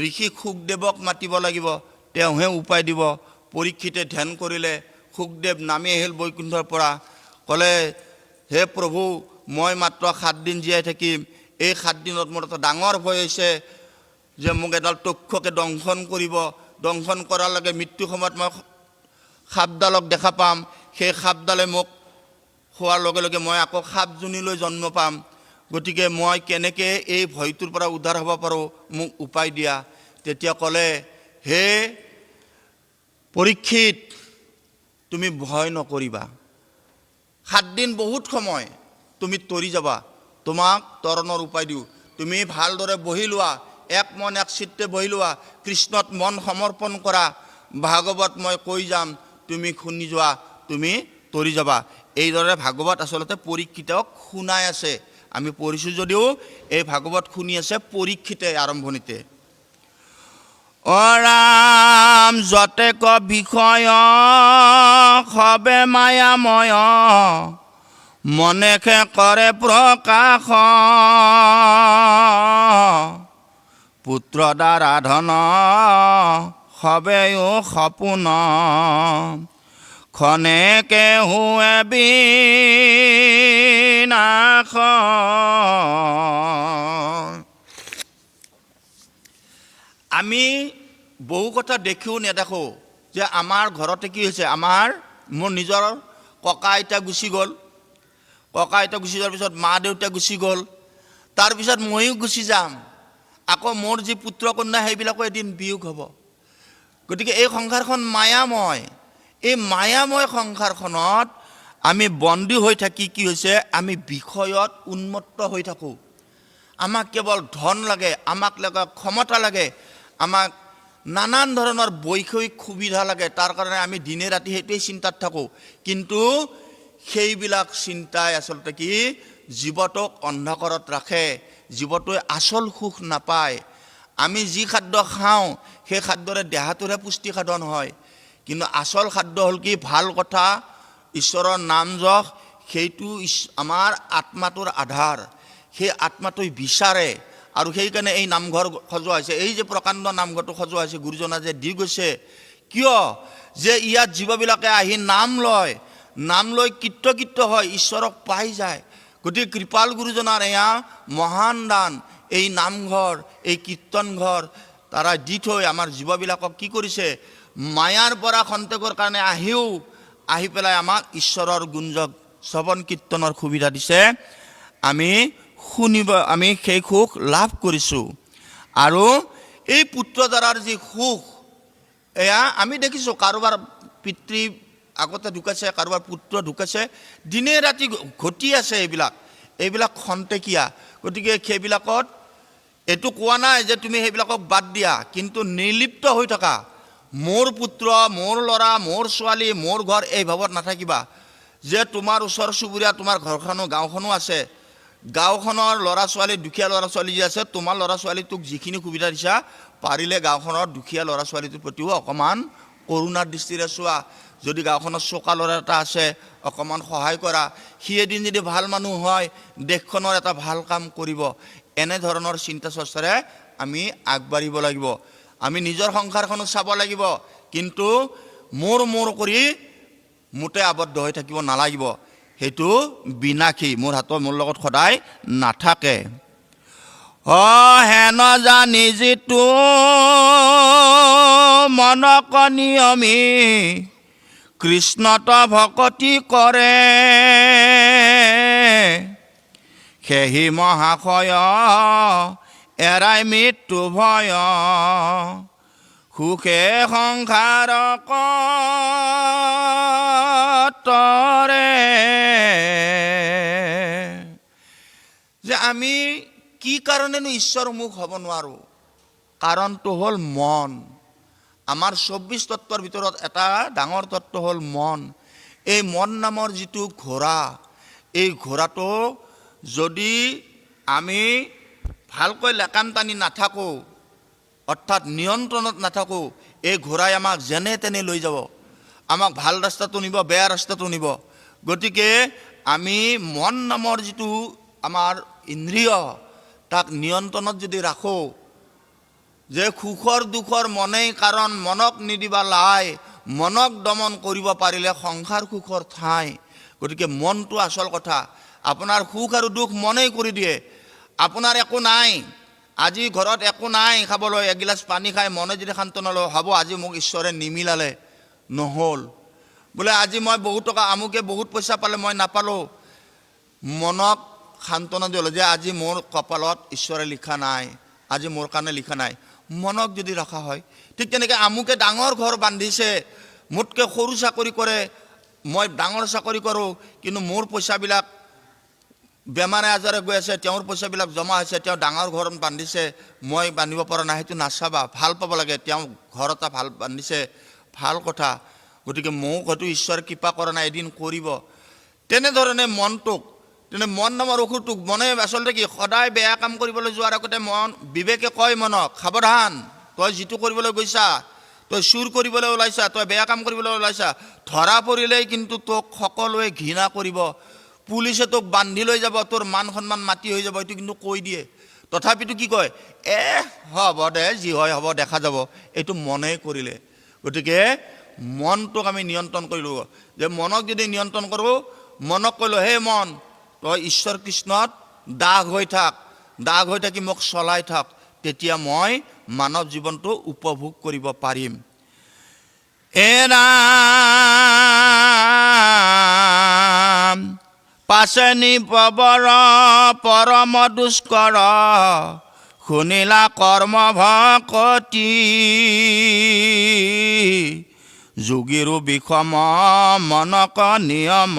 Speaker 1: ঋষি শুকদেৱক মাতিব লাগিব, তেওঁহে উপায় দিব। পৰীক্ষিতে ধ্যান কৰিলে, শুকদেৱ নামি আহিল বৈকুণ্ঠৰ পৰা, ক'লে হে প্ৰভু, মই মাত্ৰ 7 দিন জীয়াই থাকিম, এই 7 দিনত মোৰ এটা ডাঙৰ ভয় হৈছে যে মোক এডাল তক্ষকে দংশন কৰিব, দংশন কৰাৰ লগে মৃত্যু সময়ত মই সাপডালক দেখা পাম, সেই সাপডালে মোক খোৱাৰ লগে লগে মই আকৌ সাপজনীলৈ জন্ম পাম। গতিকে মই কেনেকৈ এই ভয়টোৰ পৰা উদ্ধাৰ হ'ব পাৰোঁ, মোক উপায় দিয়া। তেতিয়া ক'লে হে পৰীক্ষিত, তুমি ভয় নকৰিবা, 7 দিন বহুত সময়, তুমি তৰি যাবা, তোমাক তৰণৰ উপায় দিওঁ। তুমি ভালদৰে বহি লোৱা, এক মন এক চিত্তে বহি লোৱা, কৃষ্ণত মন সমৰ্পণ কৰা, ভাগৱত মই কৈ যাম, তুমি শুনি যোৱা, তুমি তৰি যাবা। এইদৰে ভাগৱত আচলতে পৰীক্ষিতক শুনাই আছে। আমি পঢ়িছোঁ যদিও এই ভাগৱত শুনি আছে পৰীক্ষিতে আৰম্ভণিতে। অৰাম যতেক বিষয় সবে মায়াময়, মনেকে কৰে প্ৰকাশ, পুত্ৰ দ্বাৰা ধন সবেও সপোন, খনেকে হুৱে বিনাশ। আমি বহু কথা দেখিও নেদেখোঁ যে আমাৰ ঘৰতে কি হৈছে। মোৰ নিজৰ ককা আইতা গুচি গ'ল, ককা আইতা গুচি যোৱাৰ পিছত মা দেউতা গুচি গ'ল, তাৰপিছত ময়ো গুচি যাম, আকৌ মোৰ যি পুত্ৰ কন্যা সেইবিলাকো এদিন বিয়োগ হ'ব। গতিকে এই সংসাৰখন মায়াময়। এই মায়াময় সংসাৰখনত আমি বন্দী হৈ থাকি কি হৈছে, আমি বিষয়ত উন্মত্ত হৈ থাকোঁ। আমাক কেৱল ধন লাগে, আমাক লাগে ক্ষমতা লাগে, আমাক নানান ধৰণৰ বৈষয়িক সুবিধা লাগে, তাৰ কাৰণে আমি দিনে ৰাতি সেইটোৱেই চিন্তাত থাকোঁ। কিন্তু সেইবিলাক চিন্তাই আচলতে কি জীৱটোক অন্ধকাৰত ৰাখে, জীৱটোৱে আচল সুখ নাপায়। আমি যি খাদ্য খাওঁ সেই খাদ্যৰে দেহাটোৰে পুষ্টি সাধন হয়, কিন্তু আচল খাদ্য হ'ল কি ভাল কথা, ঈশ্বৰৰ নাম যশ, সেইটো আমাৰ আত্মাটোৰ আধাৰ। সেই আত্মাটোই বিচাৰে, আৰু সেইকাৰণে এই নামঘৰ সজোৱা হৈছে। এই যে প্ৰকাণ্ড নামঘৰটো সজোৱা হৈছে, গুৰুজনা যে দি গৈছে, কিয় যে ইয়াত জীৱবিলাকে আহি নাম লৈ কৃতকৃত্য হয়, ঈশ্বৰক পাই যায়। গতিকে কৃপাল গুৰুজনাৰ এয়া মহান দান, এই নামঘৰ, এই কীৰ্তন ঘৰ তাৰা দি থৈ আমাৰ জীৱবিলাকক কি কৰিছে, মায়াৰ পৰা খন্তেকৰ কাৰণে আহি পেলাই আমাক ঈশ্বৰৰ গুঞ্জক শ্ৰৱণ কীৰ্তনৰ সুবিধা দিছে। আমি সেই সুখ লাভ কৰিছোঁ। আৰু এই পুত্ৰদ্বাৰাৰ যি সুখ, এয়া আমি দেখিছোঁ, কাৰোবাৰ পিতৃ আগতে ঢুকাইছে, কাৰোবাৰ পুত্ৰ ঢুকাইছে, দিনে ৰাতি ঘটি আছে। এইবিলাক খন্তেকীয়া। গতিকে সেইবিলাকত এইটো কোৱা নাই যে তুমি সেইবিলাকক বাদ দিয়া, কিন্তু নিৰ্লিপ্ত হৈ থকা, মোৰ পুত্ৰ, মোৰ ল'ৰা, মোৰ ছোৱালী, মোৰ ঘৰ, এই ভাৱত নাথাকিবা যে তোমাৰ ওচৰ চুবুৰীয়া, তোমাৰ ঘৰখনো গাঁওখনো আছে, গাঁওখনৰ ল'ৰা ছোৱালী, দুখীয়া ল'ৰা ছোৱালী যি আছে, তোমাৰ ল'ৰা ছোৱালীটোক যিখিনি সুবিধা দিছা, পাৰিলে গাঁওখনৰ দুখীয়া ল'ৰা ছোৱালীটোৰ প্ৰতিও অকণমান কৰুণাৰ দৃষ্টিৰে চোৱা। যদি গাঁওখনত চোকা ল'ৰা এটা আছে অকণমান সহায় কৰা, সি এদিন যদি ভাল মানুহ হয় দেশখনৰ এটা ভাল কাম কৰিব। এনেধৰণৰ চিন্তা চৰ্চাৰে আমি আগবাঢ়িব লাগিব। আমি নিজৰ সংসাৰখনো চাব লাগিব, কিন্তু মোৰ কৰি মোতে আবদ্ধ হৈ থাকিব নালাগিব। সেইটো বিনাশী, মোৰ লগত সদায় নাথাকে। হেন জানি যিটো মনক নিয়মী কৃষ্ণত ভকতি কৰে, সেহি মহাশয় এৰাই মৃত্যু ভয়, সুখে সংসাৰ কতৰে। যে আমি কি কাৰণেনো ঈশ্বৰমুখ হ'ব নোৱাৰোঁ? কাৰণটো হ'ল মন। আমাৰ 24 তত্ত্বৰ ভিতৰত এটা ডাঙৰ তত্ত্ব হ'ল মন। এই মন নামৰ যিটো ঘোঁৰা, এই ঘোঁৰাটো যদি আমি ভালকৈ লেকান টানি নাথাকোঁ, অৰ্থাৎ নিয়ন্ত্ৰণত নাথাকোঁ, এই ঘোঁৰাই আমাক যেনে তেনে লৈ যাব, আমাক ভাল ৰাস্তাটো নিব, বেয়া ৰাস্তাটো নিব। গতিকে আমি মন নামৰ যিটো আমাৰ ইন্দ্ৰিয়, তাক নিয়ন্ত্ৰণত যদি ৰাখোঁ, যে সুখৰ দুখৰ মনেই কাৰণ মনক নিদিবা লাই, মনক দমন কৰিব পাৰিলে সংসাৰ সুখৰ ঠাই। গতিকে মনটো আচল কথা। আপোনাৰ সুখ আৰু দুখ মনেই কৰি দিয়ে। আপোনাৰ একো নাই, আজি ঘৰত একো নাই খাবলৈ, এগিলাচ পানী খাই মনে যদি সান্তনা লওঁ, হ'ব আজি মোক ঈশ্বৰে নিমিলালে, নহ'ল। বোলে আজি মই বহুত টকা, আমুকে বহুত পইচা পালে, মই নাপালোঁ, মনক সান্তনা দিলোঁ যে আজি মোৰ কপালত ঈশ্বৰে লিখা নাই, আজি মোৰ কাৰণে লিখা নাই। মনক যদি ৰখা হয়, ঠিক তেনেকৈ আমুকে ডাঙৰ ঘৰ বান্ধিছে, মোতকৈ সৰু চাকৰি কৰে, মই ডাঙৰ চাকৰি কৰোঁ, কিন্তু মোৰ পইচাবিলাক বেমাৰে আজাৰে গৈ আছে, তেওঁৰ পইচাবিলাক জমা হৈছে, তেওঁ ডাঙৰ ঘৰ বান্ধিছে, মই বান্ধিব পৰা নাই। সেইটো নাচাবা, ভাল পাব লাগে, তেওঁ ঘৰ এটা ভাল বান্ধিছে, ভাল কথা। গতিকে মোক হয়তো ঈশ্বৰে কৃপা কৰা নাই, এদিন কৰিব। তেনেধৰণে মনটোক, মন নামৰ অসুৰটোক, মনে আচলতে কি সদায় বেয়া কাম কৰিবলৈ যোৱাৰ আগতে মন বিবেকে কয় মনক, সাৱধান, তই যিটো কৰিবলৈ গৈছা, তই চুৰ কৰিবলৈ ওলাইছা, তই বেয়া কাম কৰিবলৈ ওলাইছা, ধৰা পৰিলেই কিন্তু তোক সকলোৱে ঘৃণা কৰিব, পুলিচে তোক বান্ধি লৈ যাব, তোৰ মান সন্মান মাটি হৈ যাব, এইটো কিন্তু কৈ দিয়ে। তথাপিতো কি কয়, হ'ব দে, যি হয় হ'ব, দেখা যাব, এইটো মনেই কৰিলে। গতিকে মনটোক আমি নিয়ন্ত্ৰণ কৰিলোঁ। যে মনক যদি নিয়ন্ত্ৰণ কৰোঁ, মনক ক'লোঁ, হে মন, তই ঈশ্বৰ কৃষ্ণত দাগ হৈ থাক, দাগ হৈ থাকি মোক চলাই থাক, তেতিয়া মই মানৱ জীৱনটো উপভোগ কৰিব পাৰিম। ৰাম পাছে নিপবৰ পৰম দুষ্কৰ, শুনিলা কৰ্ম ভকতি, যোগীৰো বিষম মনক নিয়ম,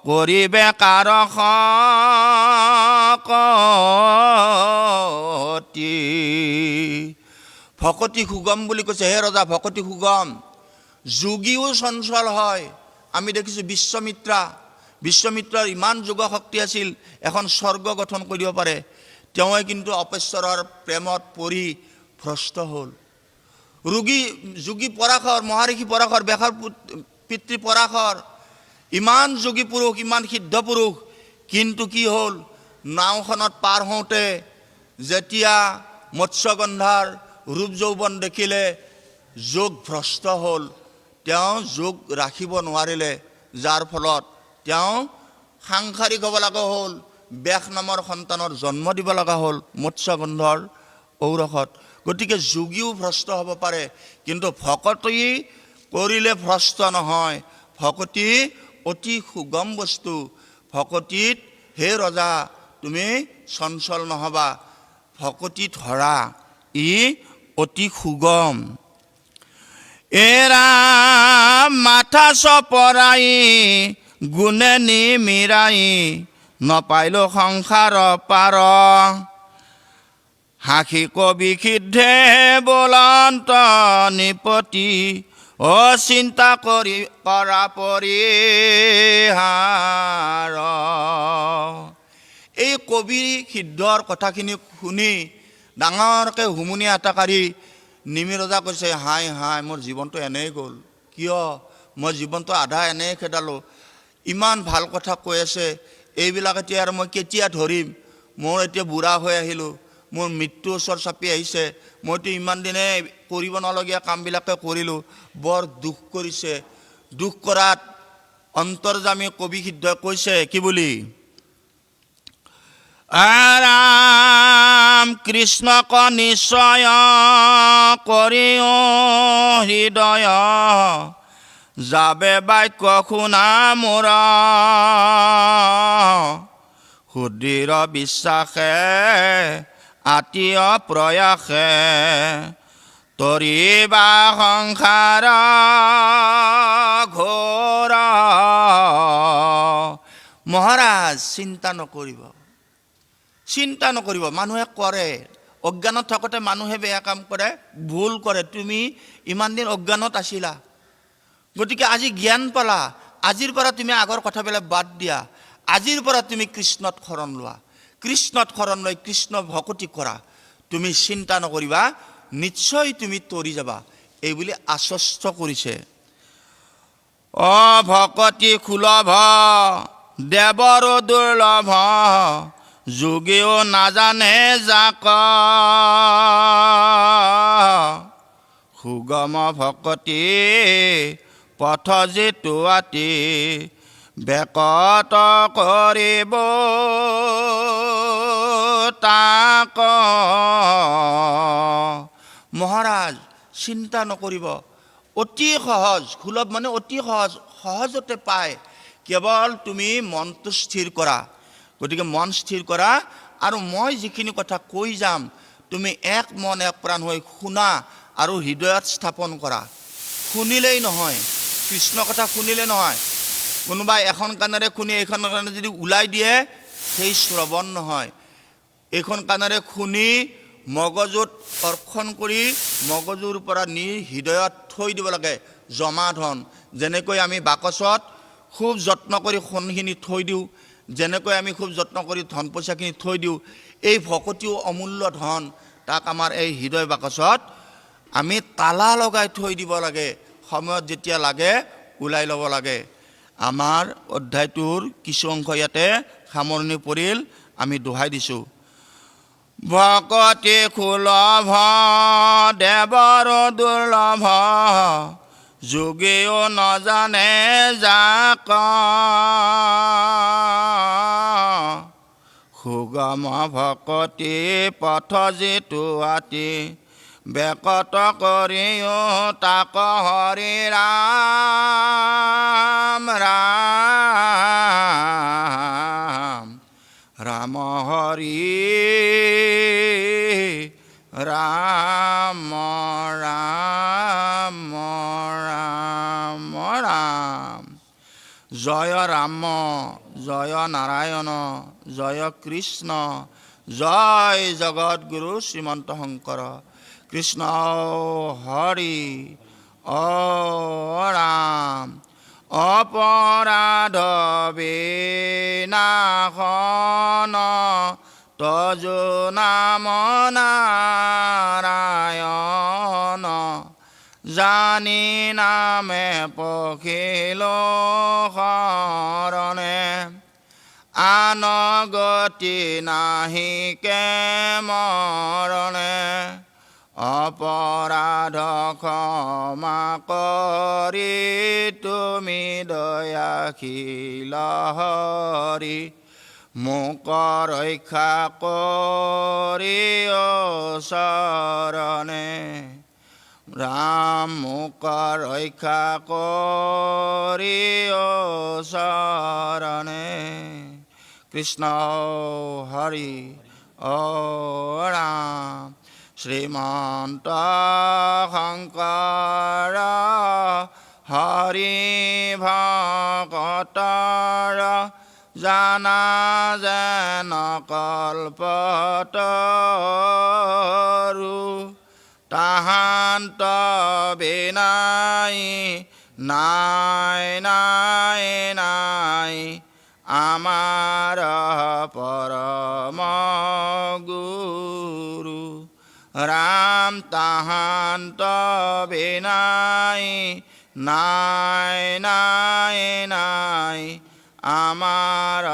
Speaker 1: কৰিবে কাৰকতি। ভকতি সুগম বুলি কৈছে, হে ৰজা ভকতি সুগম। যোগীও চঞ্চল হয়। আমি দেখিছোঁ বিশ্বমিত্ৰৰ ইমান যোগ শক্তি আছিল, এখন স্বৰ্গ গঠন কৰিব পাৰে। তেওঁৱে কিন্তু অপেশ্বৰৰ প্ৰেমত পৰি ভ্ৰষ্ট হ'ল। যোগী পৰাশৰ, মহাৰিষি পৰাশৰ, বেশৰ পিতৃ পৰাশৰ, ইমান যোগী পুৰুষ, ইমান সিদ্ধ পুৰুষ, কিন্তু কি হ'ল, নাওখনত পাৰ হওঁতে যেতিয়া মৎস্যগন্ধাৰ ৰূপ যৌৱন দেখিলে, যোগ ভ্ৰষ্ট হ'ল। তেওঁ যোগ ৰাখিব নোৱাৰিলে, যাৰ ফলত তেওঁ সাংসাৰিক হ'ব লগা হ'ল, বেশ নামৰ সন্তানৰ জন্ম দিব লগা হ'ল মৎস্যগন্ধৰ ঔৰসত। গতিকে যোগীও ভ্ৰষ্ট হ'ব পাৰে, কিন্তু ভকতি কৰিলে ভ্ৰষ্ট নহয়। ভকতি অতি সুগম বস্তু। ভকতিত হে ৰজা তুমি চঞ্চল নহবা, ভকতি ধৰা, ই অতি সুগম। এৰা মাথা চপৰাই গুণে নিমিৰাই, নপাইলো সংসাৰ পাৰ, হাসি কবি সিদ্ধে বলন্ত নিপতি, চিন্তা কৰি কৰা পৰিহাৰ। এই কবি সিদ্ধৰ কথাখিনি শুনি ডাঙৰকৈ হুমুনিয়া এটা কাঢ়ি নিমি ৰজা কৈছে, হাই হাই, মোৰ জীৱনটো এনেই গ'ল, কিয় মই জীৱনটো আধা এনেই খেদালোঁ। ইমান ভাল কথা কৈ আছে, এইবিলাক এতিয়া আৰু মই কেতিয়া ধৰিম? মই এতিয়া বুঢ়া হৈ আহিলোঁ, মোৰ মৃত্যু ওচৰ চাপি আহিছে, মইতো ইমান দিনে কৰিব নলগীয়া কামবিলাকে কৰিলোঁ। বৰ দুখ কৰিছে। দুখ কৰাত অন্তৰ্যামী কবি সিদ্ধই কৈছে কি বুলি? ৰাম কৃষ্ণক নিশ্চয় কৰিও হৃদয়, যাবে বাক্য শুনা মোৰ, সুদৃঢ় বিশ্বাসে আতীয় প্ৰয়াসে, তৰিবা সংসাৰ ঘোৰ। মহাৰাজ চিন্তা নকৰিব, চিন্তা নকৰিব। মানুহে কৰে, অজ্ঞানত থাকোঁতে মানুহে বেয়া কাম কৰে, ভুল কৰে। তুমি ইমান দিন অজ্ঞানত আছিলা, গতিকে আজি জ্ঞান পালা। আজিৰ পৰা তুমি আগৰ কথাবিলাক বাদ দিয়া। আজিৰ পৰা তুমি কৃষ্ণত শৰণ লোৱা, কৃষ্ণত শৰণ লৈ কৃষ্ণ ভকতি কৰা। তুমি চিন্তা নকৰিবা, নিশ্চয় তুমি তৰি যাবা, এইবুলি আশ্বস্ত কৰিছে। ভকতি সুলভ দেৱৰ দুৰ্লভ, যোগেও নাজানে যাক, সুগম ভকতি পথ যিটো আতি, বেকত কৰিব তাক। মহাৰাজ চিন্তা নকৰিব, অতি সহজ। সুলভ মানে অতি সহজ, সহজতে পায়। কেৱল তুমি মনটো স্থিৰ কৰা। গতিকে মন স্থিৰ কৰা, আৰু মই যিখিনি কথা কৈ যাম তুমি এক মন এক প্ৰাণ হৈ শুনা আৰু হৃদয়ত স্থাপন কৰা। শুনিলেই নহয়, কৃষ্ণ কথা শুনিলে নহয়। কোনোবাই এখন কাণেৰে শুনি এইখন কাণেৰে যদি ওলাই দিয়ে, সেই শ্ৰৱণ নহয়। এইখন কাণেৰে শুনি মগজুত অৰ্পণ কৰি মগজুৰ পৰা নি হৃদয়ত থৈ দিব লাগে, জমা ধন। যেনেকৈ আমি বাকচত খুব যত্ন কৰি সোণখিনি থৈ দিওঁ, যেনেকৈ আমি খুব যত্ন কৰি ধন পইচাখিনি থৈ দিওঁ, এই ভকতিও অমূল্য ধন। তাক আমাৰ এই হৃদয় বাকচত আমি তালা লগাই থৈ দিব লাগে, সময়ত যেতিয়া লাগে ওলাই ল'ব লাগে। আমাৰ অধ্যায়টোৰ কিছু অংশ ইয়াতে সামৰণি পৰিল, আমি দোহাই দিছোঁ। ভকতি সুলভ দেৱৰ দুৰ্লভ, যোগেও নজানে যাক, সুগম ভকতি পথ যিটো আতি, বেকত কৰিও তাক। হৰি ৰাম ৰাম ৰাম হৰি ৰাম ৰাম ৰাম ৰাম। জয় ৰাম, জয় নাৰায়ণ, জয় কৃষ্ণ, জয় জগতগুৰু শ্ৰীমন্ত শংকৰ। কৃষ্ণ হৰি ৰাম। অপৰাধ বিনাশন, তজু নাম নাৰায়ণ, জানি নামে পখিল শৰণে, আন গতি নাহিকে মৰণে। অপৰাধ ক্ষমা কৰি তুমি দয়াশীল হৰি, মোক ৰক্ষা কৰি চৰণে। ৰাম মোক ৰক্ষা কৰি চৰণে। কৃষ্ণ হৰি ৰাম। শ্ৰীমন্ত শংকৰ হৰি ভকতৰ, জানা যেন কল্পতৰু, তাহান্ত বিনাই নাই নাই নাই, আমাৰ পৰম গুৰু। ৰাম তাহান্ত বিনাই নাই নাই নাই আমাৰ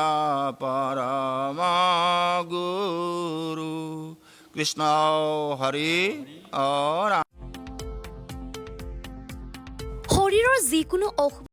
Speaker 1: পৰম গুৰু কৃষ্ণ হৰি
Speaker 2: শৰীৰৰ যিকোনো অসুখ